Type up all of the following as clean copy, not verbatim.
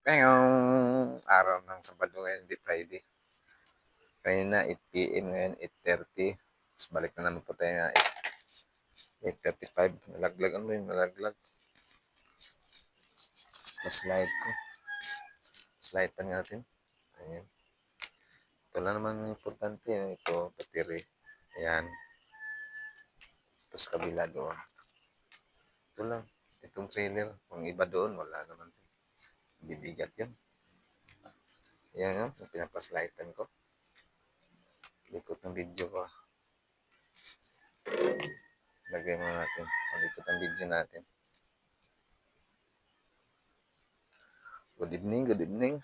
Ngayong araw ng Sabado ngayon, hindi Friday. Kanina 8 PM, ngayon 8:30. Tapos balik na naman po tayo na 8:35. Nalaglag, ano yun, nalaglag. Na-slide ko. Slide pa natin. Ayan. Ito lang naman importante. Ito, battery. Ayan. Tapos kabila doon. Ito lang. Itong trailer. Kung iba doon, wala naman. Bibigat yun. Ayan nga, pinapaslidean ko. Likot ng video ko. Lagay mo natin. Likot ang video natin. Good evening, good evening.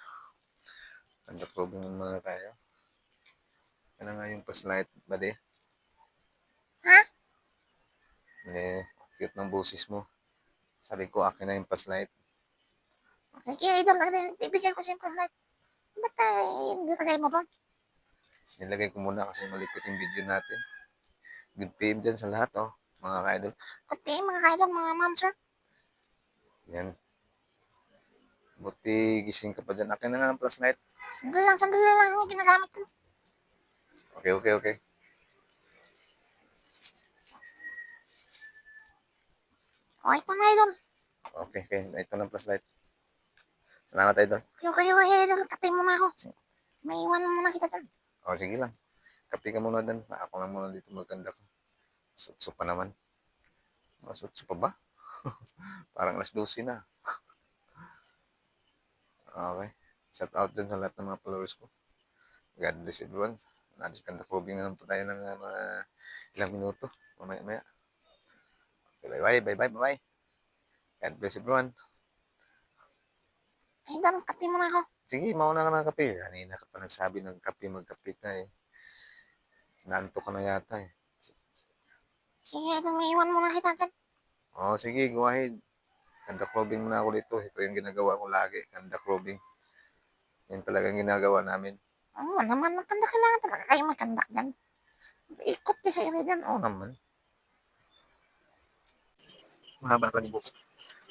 Nag-approve ng mga tayo. Ano nga yung pa-slide, buddy? Ha? Cute ng boses mo. Sabi ko, akin na yung pa-slide. Sige, idol, bibigyan ko siyempre lahat. Ba't nilagay mo doon? Nilagay ko muna kasi malikot yung video natin. Good PM dyan sa lahat, oh. Mga ka-idol. Good PM, mga kaidol, mga ma'am, sir. Yan. Buti gising ka pa dyan. Akin na nga ang flashlight. Sandali lang yung ginagamit ko. Okay. O, ito na, idol. Okay. Ito na ang flashlight. Salamat, idol. Okay, idol, kape muna ako. May iwan muna kita doon. O, sige lang. Kapi ka muna dyan. Ako lang muna dito maganda ko. Sutso pa naman. Sutso pa ba? Parang alas 12 na. Okay. Shout out dyan sa lahat ng mga followers ko. God bless everyone. Nadiskantakobing na lang po tayo ng mga ilang minuto. Mamaya. Bye-bye. God bless everyone. Idol, kape muna ako. Sige, mauna ka ng kape. Kanina ka pa nagsabi ng kape, magkape ka eh. Naanto ka na yata eh. Sige, idol, may iwan muna kita doon. Oo, sige, go ahead. Kanda clothing muna ako dito. Ito yung ginagawa ko lagi. Kanda clothing. Yan talagang ginagawa namin. Oo naman, magkanda kailangan talaga kayo magkanda dyan. Ikot ka sa iri dyan. Oo naman. Mahaba pa ni buko.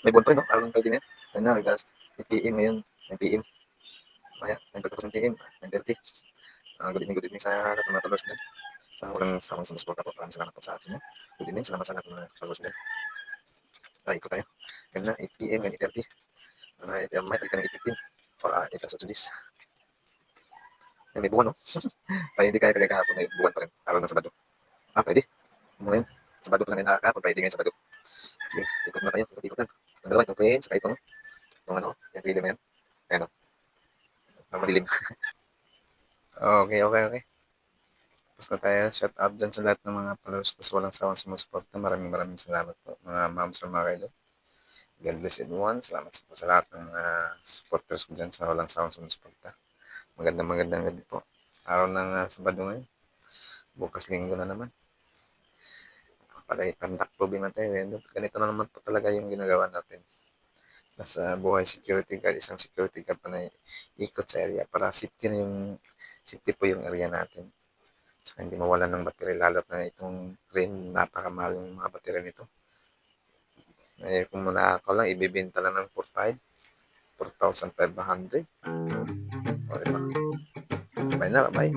May buwan pa rin, no? Araw ng pwede na yan. Ayun na, nag 8 PM ngayon. 9 PM. Kaya, 9:30 PM. 9:30. Good evening sa lahat ng mga followers dyan. Sa walang sawang sumusuporta po. Maraming salamat po sa atin. Good evening, salamat sa lahat ng mga followers dyan. Ikot tayo. Kanina, 8 PM, 8:30. May ka ng 8:15. Para 8 sa Tulis. May buwan, no? Kaya hindi kaya kahapon, may buwan pa rin. Araw ng Sabado. Pwede. Ngayon, Sabado pa lang nakakapon. Pwede ngayon Sabado. Sige, ikot na tayo. Ikot lang. Itong dalawa, itong crane, saka itong yung trailer na yan. Ayan, o. Madilim. Okay. Tapos na tayo. Shout out dyan sa lahat ng mga followers ko sa walang sawang sumusuporta. Maraming salamat po. Mga moms or mga kailo. God bless everyone. Salamat po sa lahat ng mga supporters ko dyan sa walang sawang sumusuporta. Magandang gabi po. Araw ng Sabado ngayon. Bukas Linggo na naman. Pandak-proving na tayo. Ganito na naman po talaga yung ginagawa natin. Nasa buhay security guard, isang security guard pa na ikot sa area para safety po yung area natin. Saka hindi mawalan ng battery, lalo na itong crane, napakamahal yung mga battery nito. Kung manakaw lang, ibibenta lang ng 4,500. O, diba? Bye na, bye.